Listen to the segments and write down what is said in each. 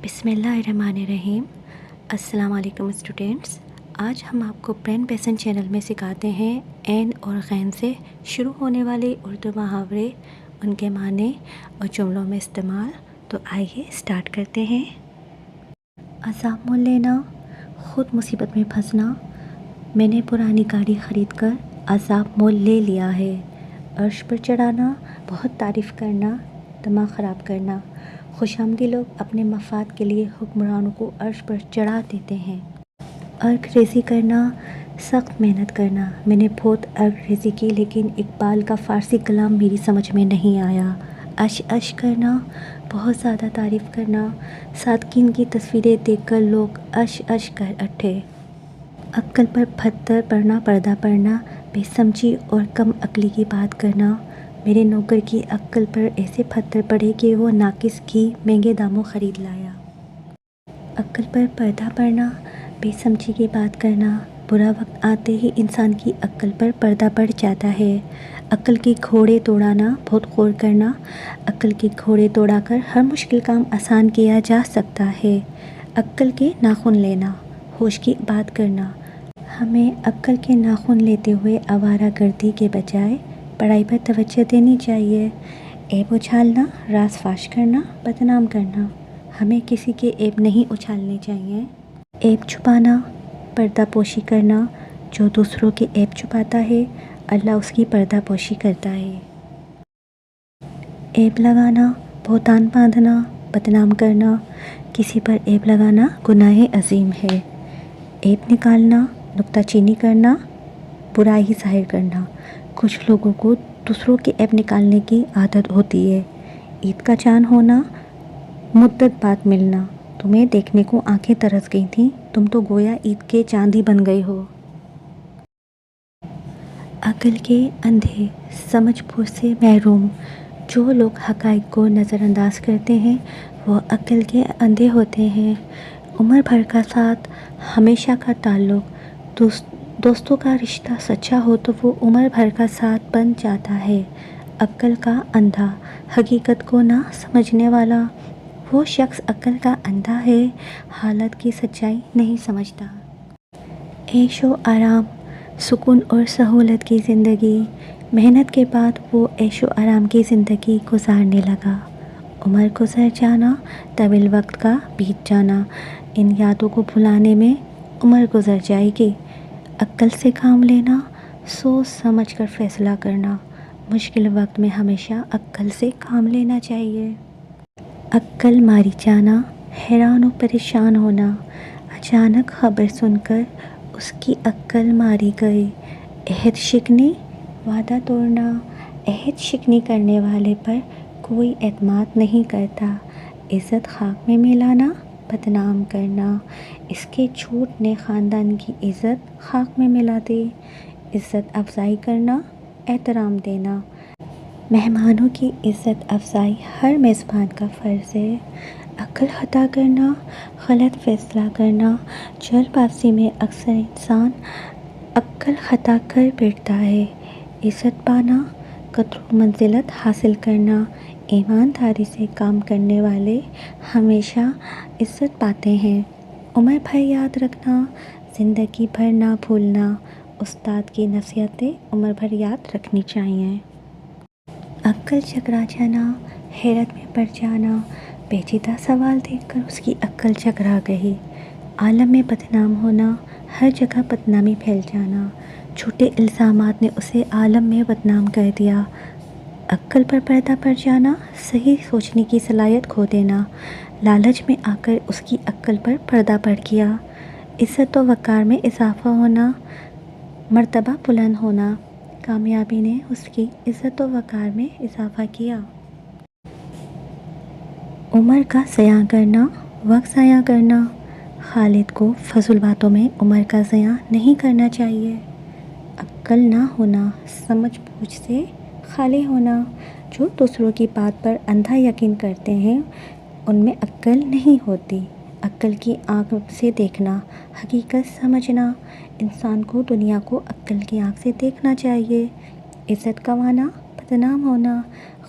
بسم اللہ الرحمن الرحیم۔ السلام علیکم اسٹوڈینٹس، آج ہم آپ کو پین پیسن چینل میں سکھاتے ہیں عین اور غین سے شروع ہونے والے اردو محاورے، ان کے معنی اور جملوں میں استعمال۔ تو آئیے اسٹارٹ کرتے ہیں۔ عذاب مول لینا، خود مصیبت میں پھنسنا۔ میں نے پرانی گاڑی خرید کر عذاب مول لے لیا ہے۔ عرش پر چڑھانا، بہت تعریف کرنا، دماغ خراب کرنا۔ خوش آمدی لوگ اپنے مفاد کے لیے حکمرانوں کو عرش پر چڑھا دیتے ہیں۔ ارگ ریزی کرنا، سخت محنت کرنا۔ میں نے بہت ارگ ریزی کی لیکن اقبال کا فارسی کلام میری سمجھ میں نہیں آیا۔ اش اش کرنا، بہت زیادہ تعریف کرنا۔ صادقین کی تصویریں دیکھ کر لوگ اش اش کر اٹھے۔ عقل پر پتھر پڑنا، پردہ پڑنا، بے سمجھی اور کم عقلی کی بات کرنا۔ میرے نوکر کی عقل پر ایسے پتھر پڑے کہ وہ ناقص گھی مہنگے داموں خرید لایا۔ عقل پر پردہ پڑنا، بے سمجھی کی بات کرنا۔ برا وقت آتے ہی انسان کی عقل پر پردہ پڑ جاتا ہے۔ عقل کے گھوڑے دوڑانا، بہت غور کرنا۔ عقل کے گھوڑے دوڑا کر ہر مشکل کام آسان کیا جا سکتا ہے۔ عقل کے ناخن لینا، ہوش کی بات کرنا۔ ہمیں عقل کے ناخن لیتے ہوئے آوارہ گردی کے بجائے پڑھائی پر توجہ دینی چاہیے۔ عیب اچھالنا، راز فاش کرنا، بدنام کرنا۔ ہمیں کسی کے عیب نہیں اچھالنے چاہیے۔ عیب چھپانا، پردہ پوشی کرنا۔ جو دوسروں کے عیب چھپاتا ہے، اللہ اس کی پردہ پوشی کرتا ہے۔ عیب لگانا، بہتان باندھنا، بدنام کرنا۔ کسی پر عیب لگانا گناہ عظیم ہے۔ عیب نکالنا، نکتہ چینی کرنا، برائی ظاہر کرنا۔ کچھ لوگوں کو دوسروں کے عیب نکالنے کی عادت ہوتی ہے۔ عید کا چاند ہونا، مدت بعد ملنا۔ تمہیں دیکھنے کو آنکھیں ترس گئی تھیں، تم تو گویا عید کے چاند ہی بن گئے ہو۔ عقل کے اندھے، سمجھ بوجھ سے محروم۔ جو لوگ حقائق کو نظر انداز کرتے ہیں وہ عقل کے اندھے ہوتے ہیں۔ عمر بھر کا ساتھ، ہمیشہ کا تعلق، دوستوں کا رشتہ سچا ہو تو وہ عمر بھر کا ساتھ بن جاتا ہے۔ عقل کا اندھا، حقیقت کو نہ سمجھنے والا۔ وہ شخص عقل کا اندھا ہے، حالت کی سچائی نہیں سمجھتا۔ عیش و آرام، سکون اور سہولت کی زندگی۔ محنت کے بعد وہ عیش و آرام کی زندگی گزارنے لگا۔ عمر گزر جانا، طویل وقت کا بیت جانا۔ ان یادوں کو بھلانے میں عمر گزر جائے گی۔ عقل سے کام لینا، سوچ سمجھ کر فیصلہ کرنا۔ مشکل وقت میں ہمیشہ عقل سے کام لینا چاہیے۔ عقل ماری جانا، حیران و پریشان ہونا۔ اچانک خبر سن کر اس کی عقل ماری گئی۔ عہد شکنی، وعدہ توڑنا۔ عہد شکنی کرنے والے پر کوئی اعتماد نہیں کرتا۔ عزت خاک میں ملانا، بدنام کرنا۔ اس کے جھوٹ نے خاندان کی عزت خاک میں ملا دی۔ عزت افزائی کرنا، احترام دینا۔ مہمانوں کی عزت افزائی ہر میزبان کا فرض ہے۔ عقل خطا کرنا، غلط فیصلہ کرنا۔ جلد بازی میں اکثر انسان عقل خطا کر بیٹھتا ہے۔ عزت پانا، قدر و منزلت حاصل کرنا۔ ایمانداری سے کام کرنے والے ہمیشہ عزت پاتے ہیں۔ عمر بھر یاد رکھنا، زندگی بھر نہ بھولنا۔ استاد کی نصیحتیں عمر بھر یاد رکھنی چاہیے۔ عقل چکرا جانا، حیرت میں پڑ جانا۔ پیچیدہ سوال دیکھ کر اس کی عقل چکرا گئی۔ عالم میں بدنام ہونا، ہر جگہ بدنامی پھیل جانا۔ جھوٹے الزامات نے اسے عالم میں بدنام کر دیا۔ عقل پر پردہ پڑ جانا، صحیح سوچنے کی صلاحیت کھو دینا۔ لالچ میں آ کر اس کی عقل پر پردہ پڑ گیا۔ عزت و وقار میں اضافہ ہونا، مرتبہ بلند ہونا۔ کامیابی نے اس کی عزت و وقار میں اضافہ کیا۔ عمر کا ضیاع کرنا، وقت ضائع کرنا۔ خالد کو فضول باتوں میں عمر کا ضیاع نہیں کرنا چاہیے۔ عقل نہ ہونا، سمجھ بوجھ سے خالی ہونا۔ جو دوسروں کی بات پر اندھا یقین کرتے ہیں ان میں عقل نہیں ہوتی۔ عقل کی آنکھ سے دیکھنا، حقیقت سمجھنا۔ انسان کو دنیا کو عقل کی آنکھ سے دیکھنا چاہیے۔ عزت گنوانا، بدنام ہونا۔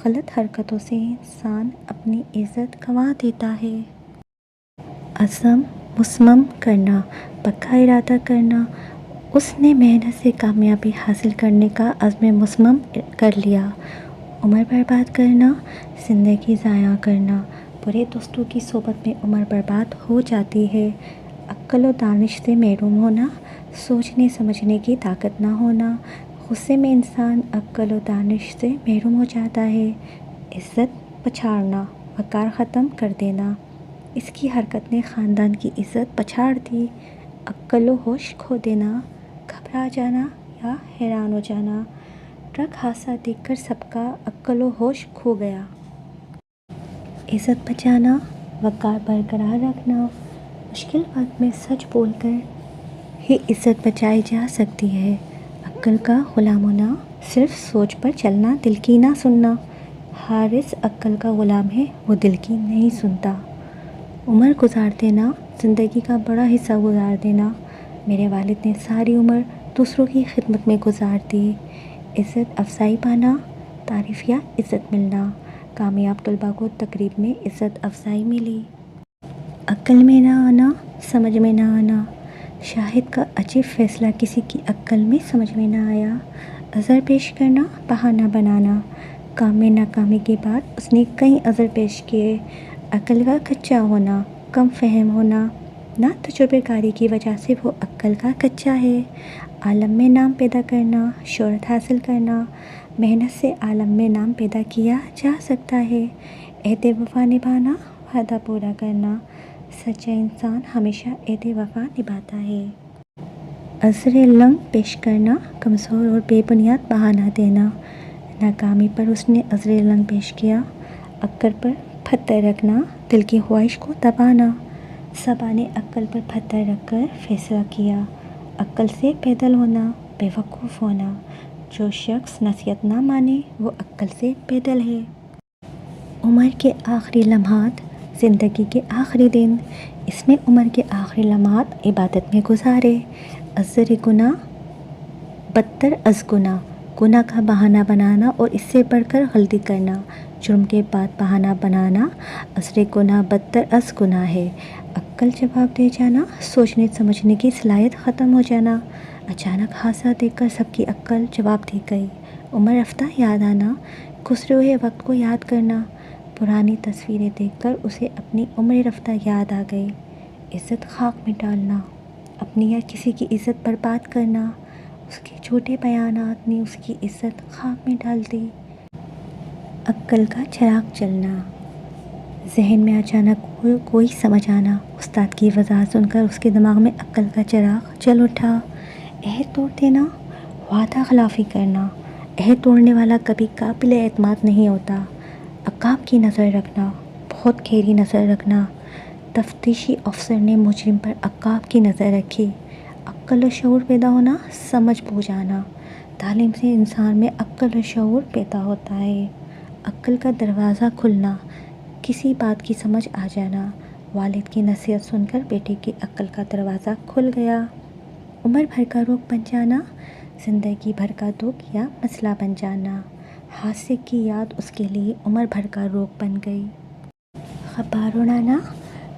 غلط حرکتوں سے انسان اپنی عزت گنوا دیتا ہے۔ عزم مصمم کرنا، پکا ارادہ کرنا۔ اس نے محنت سے کامیابی حاصل کرنے کا عزم مصمم کر لیا۔ عمر برباد کرنا، زندگی ضائع کرنا، برے دوستوں کی صحبت میں عمر برباد ہو جاتی ہے۔ عقل و دانش سے محروم ہونا، سوچنے سمجھنے کی طاقت نہ ہونا۔ غصے میں انسان عقل و دانش سے محروم ہو جاتا ہے۔ عزت پچھاڑنا، وقار ختم کر دینا، اس کی حرکت نے خاندان کی عزت پچھاڑ دی۔ عقل و ہوش کھو دینا، گھبرا جانا یا حیران ہو جانا۔ ٹرک حادثہ دیکھ کر سب کا عقل و ہوش کھو گیا۔ عزت بچانا، وقار برقرار رکھنا، مشکل وقت میں سچ بول کر ہی عزت بچائی جا سکتی ہے۔ عقل کا غلام ہونا، صرف سوچ پر چلنا، دل کی نہ سننا۔ حارث عقل کا غلام ہے، وہ دل کی نہیں سنتا۔ عمر گزار دینا، زندگی کا بڑا حصہ گزار دینا۔ میرے والد نے ساری عمر دوسروں کی خدمت میں گزار دی۔ عزت افزائی پانا، تعریف یا عزت ملنا۔ کامیاب طلباء کو تقریب میں عزت افزائی ملی۔ عقل میں نہ آنا، سمجھ میں نہ آنا۔ شاہد کا عجیب فیصلہ کسی کی عقل میں سمجھ میں نہ آیا۔ عذر پیش کرنا، بہانہ بنانا۔ کام میں ناکامی کے بعد اس نے کئی عذر پیش کیے۔ عقل کا کچا ہونا، کم فہم ہونا، نہ تجربے کاری کی وجہ سے وہ عقل کا کچا ہے۔ عالم میں نام پیدا کرنا، شہرت حاصل کرنا۔ محنت سے عالم میں نام پیدا کیا جا سکتا ہے۔ عہد وفا نبھانا، وعدہ پورا کرنا۔ سچا انسان ہمیشہ عہد وفا نبھاتا ہے۔ عذر لنگ پیش کرنا، کمزور اور بے بنیاد بہانہ دینا۔ ناکامی پر اس نے عذر لنگ پیش کیا۔ عقل پر پتھر رکھنا، دل کی خواہش کو دبانا۔ صبا نے عقل پر پتھر رکھ کر فیصلہ کیا۔ عقل سے پیدل ہونا، بے وقوف ہونا۔ جو شخص نصیحت نہ مانے وہ عقل سے پیدل ہے۔ عمر کے آخری لمحات، زندگی کے آخری دن۔ اس نے عمر کے آخری لمحات عبادت میں گزارے۔ عذر گناہ بدتر از گناہ، گناہ کا بہانہ بنانا اور اس سے بڑھ کر غلطی کرنا۔ جرم کے بعد بہانہ بنانا، عذر گناہ بدتر از گناہ ہے۔ عقل جواب دے جانا، سوچنے سمجھنے کی صلاحیت ختم ہو جانا۔ اچانک حادثہ دیکھ کر سب کی عقل جواب دے گئی۔ عمر رفتہ یاد آنا، گزرے ہوئے وقت کو یاد کرنا۔ پرانی تصویریں دیکھ کر اسے اپنی عمر رفتہ یاد آ گئی۔ عزت خاک میں ڈالنا، اپنی یا کسی کی عزت برباد کرنا۔ اس کے جھوٹے بیانات نے اس کی عزت خاک میں ڈال دی۔ عقل کا چراغ جلنا، ذہن میں اچانک کوئی سمجھ آنا۔ استاد کی وضاحت سن کر اس کے دماغ میں عقل کا چراغ جل اٹھا۔ عہد توڑ دینا، وعدہ خلافی کرنا۔ عہد توڑنے والا کبھی قابل اعتماد نہیں ہوتا۔ عقاب کی نظر رکھنا، بہت گہری نظر رکھنا۔ تفتیشی افسر نے مجرم پر عقاب کی نظر رکھی۔ عقل و شعور پیدا ہونا، سمجھ بوجھ آنا۔ تعلیم سے انسان میں عقل و شعور پیدا ہوتا ہے۔ عقل کا دروازہ کھلنا، کسی بات کی سمجھ آ جانا۔ والد کی نصیحت سن کر بیٹے کی عقل کا دروازہ کھل گیا۔ عمر بھر کا روگ بن جانا، زندگی بھر کا دکھ یا مسئلہ بن جانا۔ حادثے کی یاد اس کے لیے عمر بھر کا روگ بن گئی۔ غبار اڑانا،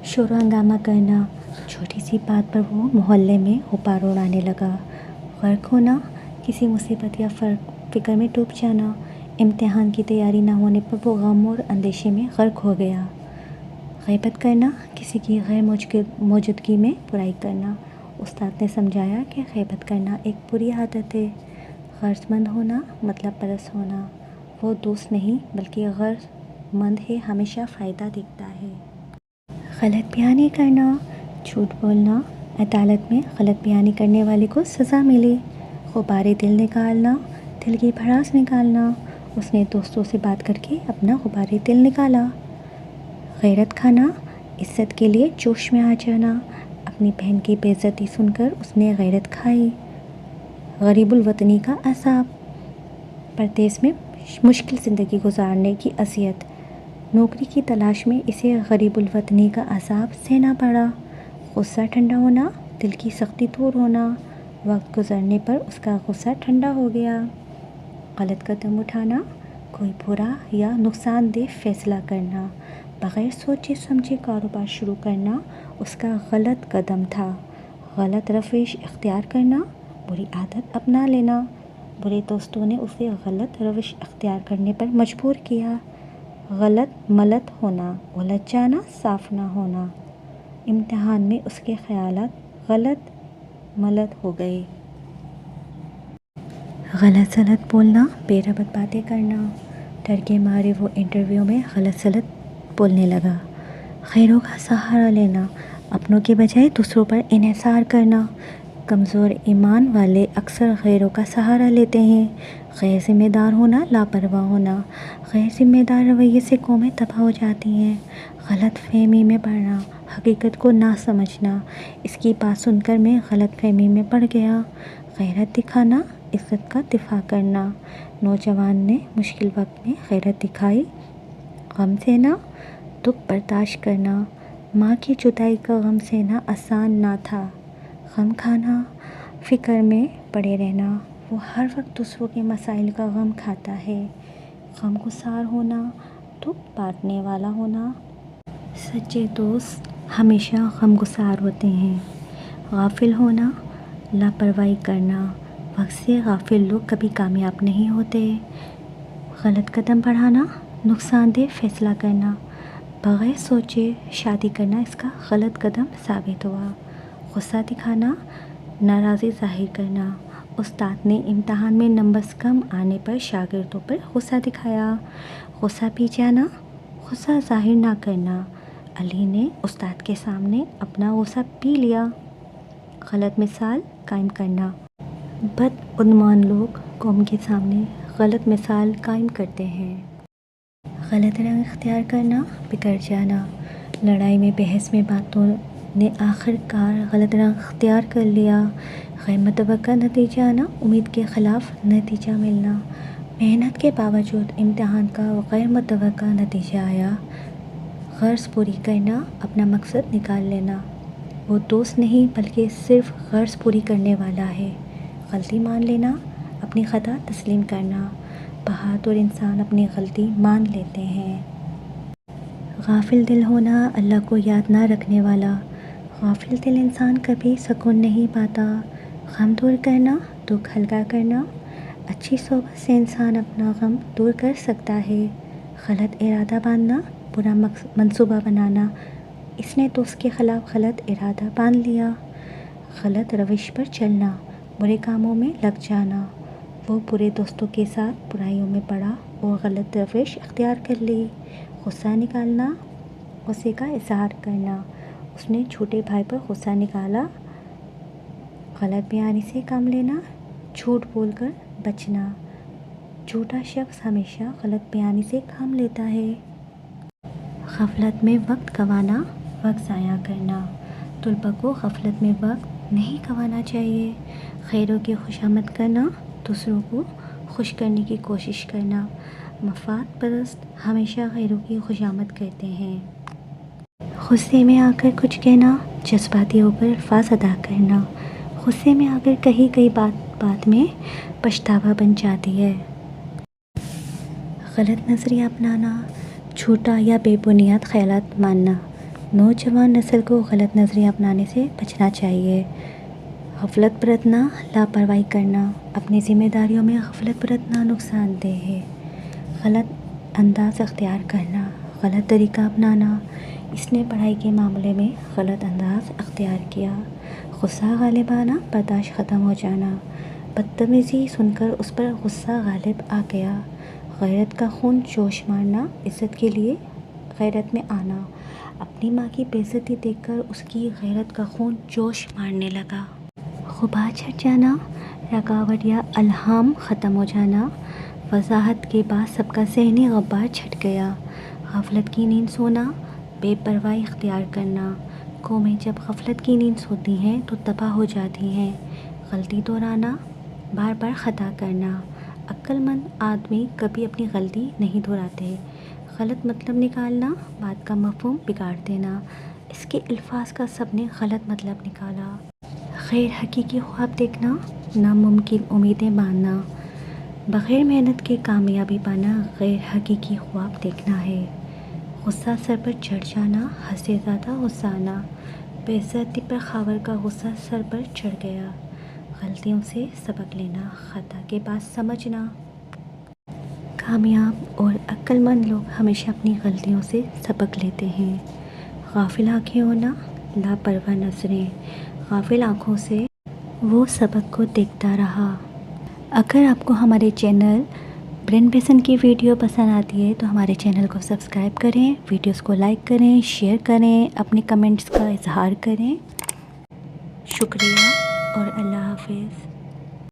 شور و ہنگامہ کرنا، چھوٹی سی بات پر وہ محلے میں غبار اڑانے لگا۔ غرق ہونا، کسی مصیبت یا فکر میں ڈوب جانا۔ امتحان کی تیاری نہ ہونے پر وہ غم اور اندیشے میں غرق ہو گیا۔ غیبت کرنا، کسی کی غیر موجودگی میں برائی کرنا۔ استاد نے سمجھایا کہ غیبت کرنا ایک بری عادت ہے۔ غرض مند ہونا، مطلب پرست ہونا، وہ دوست نہیں بلکہ غرض مند ہے، ہمیشہ فائدہ دیکھتا ہے۔ غلط بیانی کرنا، جھوٹ بولنا، عدالت میں غلط بیانی کرنے والے کو سزا ملے۔ غبار دل نکالنا، دل کی بھڑاس نکالنا۔ اس نے دوستوں سے بات کر کے اپنا غبار دل نکالا۔ غیرت کھانا، عزت کے لیے جوش میں آ جانا۔ اپنی بہن کی بے عزتی سن کر اس نے غیرت کھائی۔ غریب الوطنی کا عذاب، پردیس میں مشکل زندگی گزارنے کی اذیت۔ نوکری کی تلاش میں اسے غریب الوطنی کا عذاب سہنا پڑا۔ غصہ ٹھنڈا ہونا، دل کی سختی دور ہونا۔ وقت گزرنے پر اس کا غصہ ٹھنڈا ہو گیا۔ غلط قدم اٹھانا، کوئی برا یا نقصان دہ فیصلہ کرنا۔ بغیر سوچے سمجھے کاروبار شروع کرنا اس کا غلط قدم تھا۔ غلط روش اختیار کرنا، بری عادت اپنا لینا، برے دوستوں نے اسے غلط روش اختیار کرنے پر مجبور کیا۔ غلط ملت ہونا، الجھ جانا، صاف نہ ہونا، امتحان میں اس کے خیالات غلط ملت ہو گئے۔ غلط سلط بولنا، بے ربط باتیں کرنا، ڈر کے مارے وہ انٹرویو میں غلط سلط بولنے لگا۔ غیروں کا سہارا لینا، اپنوں کے بجائے دوسروں پر انحصار کرنا، کمزور ایمان والے اکثر غیروں کا سہارا لیتے ہیں۔ غیر ذمہ دار ہونا، لاپرواہ ہونا، غیر ذمہ دار رویے سے قومیں تباہ ہو جاتی ہیں۔ غلط فہمی میں پڑنا، حقیقت کو نہ سمجھنا، اس کی بات سن کر میں غلط فہمی میں پڑ گیا۔ غیرت دکھانا، عزت کا دفاع کرنا، نوجوان نے مشکل وقت میں غیرت دکھائی۔ غم سہنا، دکھ برداشت کرنا، ماں کی جدائی کا غم سہنا آسان نہ تھا۔ غم کھانا، فکر میں پڑے رہنا، وہ ہر وقت دوسروں کے مسائل کا غم کھاتا ہے۔ غم گسار ہونا، دکھ بانٹنے والا ہونا، سچے دوست ہمیشہ غم گسار ہوتے ہیں۔ غافل ہونا، لاپرواہی کرنا، وقت سے غافل لوگ کبھی کامیاب نہیں ہوتے۔ غلط قدم بڑھانا، نقصان دہ فیصلہ کرنا، بغیر سوچے شادی کرنا اس کا غلط قدم ثابت ہوا۔ غصہ دکھانا، ناراضی ظاہر کرنا، استاد نے امتحان میں نمبرز کم آنے پر شاگردوں پر غصہ دکھایا۔ غصہ پی جانا، غصہ ظاہر نہ کرنا، علی نے استاد کے سامنے اپنا غصہ پی لیا۔ غلط مثال قائم کرنا، بدعنوان لوگ قوم کے سامنے غلط مثال قائم کرتے ہیں۔ غلط رنگ اختیار کرنا، بگڑ جانا، لڑائی میں بحث میں باتوں نے آخر کار غلط رنگ اختیار کر لیا۔ غیر متوقع نتیجہ آنا، امید کے خلاف نتیجہ ملنا، محنت کے باوجود امتحان کا غیر متوقع نتیجہ آیا۔ غرض پوری کرنا، اپنا مقصد نکال لینا، وہ دوست نہیں بلکہ صرف غرض پوری کرنے والا ہے۔ غلطی مان لینا، اپنی خطا تسلیم کرنا، بہادر انسان اپنی غلطی مان لیتے ہیں۔ غافل دل ہونا، اللہ کو یاد نہ رکھنے والا، غافل دل انسان کبھی سکون نہیں پاتا۔ غم دور کرنا، دکھ ہلکا کرنا، اچھی صحبت سے انسان اپنا غم دور کر سکتا ہے۔ غلط ارادہ باندھنا، برا منصوبہ بنانا، اس نے تو اس کے خلاف غلط ارادہ باندھ لیا۔ غلط روش پر چلنا، برے کاموں میں لگ جانا، وہ برے دوستوں کے ساتھ برائیوں میں پڑا اور غلط روش اختیار کر لی۔ غصہ نکالنا، غصے کا اظہار کرنا، اس نے چھوٹے بھائی پر غصہ نکالا۔ غلط بیانی سے کام لینا، جھوٹ بول کر بچنا، جھوٹا شخص ہمیشہ غلط بیانی سے کام لیتا ہے۔ غفلت میں وقت گنوانا، وقت ضائع کرنا، طلباء کو غفلت میں وقت نہیں گنوانا چاہیے۔ غیروں کی خوشامد کرنا، دوسروں کو خوش کرنے کی کوشش کرنا، مفاد پرست ہمیشہ غیروں کی خوشامد کرتے ہیں۔ غصے میں آ کر کچھ کہنا، جذباتی ہو کر الفاظ ادا کرنا، غصے میں آ کر کہی گئی بات میں پچھتاوا بن جاتی ہے۔ غلط نظریہ اپنانا، جھوٹا یا بے بنیاد خیالات ماننا، نوجوان نسل کو غلط نظریہ اپنانے سے بچنا چاہیے۔ غفلت برتنا، لاپرواہی کرنا، اپنی ذمہ داریوں میں غفلت برتنا نقصان دہ ہے۔ غلط انداز اختیار کرنا، غلط طریقہ اپنانا، اس نے پڑھائی کے معاملے میں غلط انداز اختیار کیا۔ غصہ غالب آنا، برداشت ختم ہو جانا، بدتمیزی سن کر اس پر غصہ غالب آ گیا۔ غیرت کا خون جوش مارنا، عزت کے لیے غیرت میں آنا، اپنی ماں کی بے عزتی دیکھ کر اس کی غیرت کا خون جوش مارنے لگا۔ غبار چھٹ جانا، رکاوٹ یا الہام ختم ہو جانا، وضاحت کے بعد سب کا ذہنی غبار چھٹ گیا۔ غفلت کی نیند سونا، بے پرواہی اختیار کرنا، قومیں جب غفلت کی نیند سوتی ہیں تو تباہ ہو جاتی ہیں۔ غلطی دہرانا، بار بار خطا کرنا، عقل مند آدمی کبھی اپنی غلطی نہیں دہراتے۔ غلط مطلب نکالنا، بات کا مفہوم بگاڑ دینا، اس کے الفاظ کا سب نے غلط مطلب نکالا۔ غیر حقیقی خواب دیکھنا، ناممکن امیدیں باندھنا، بغیر محنت کے کامیابی پانا غیر حقیقی خواب دیکھنا ہے۔ غصہ سر پر چڑھ جانا، حد سے زیادہ غصہ آنا، بے عزتی پر خاور کا غصہ سر پر چڑھ گیا، غلطیوں سے سبق لینا، خطا کے بعد سمجھنا۔ کامیاب اور عقل مند لوگ ہمیشہ اپنی غلطیوں سے سبق لیتے ہیں۔ غافل آنکھیں ہونا، لاپرواہ نظریں، غافل آنکھوں سے وہ سبق کو دیکھتا رہا۔ اگر آپ کو ہمارے چینل برین بیسن کی ویڈیو پسند آتی ہے تو ہمارے چینل کو سبسکرائب کریں، ویڈیوز کو لائک کریں، شیئر کریں، اپنے کمنٹس کا اظہار کریں۔ شکریہ اور اللہ حافظ۔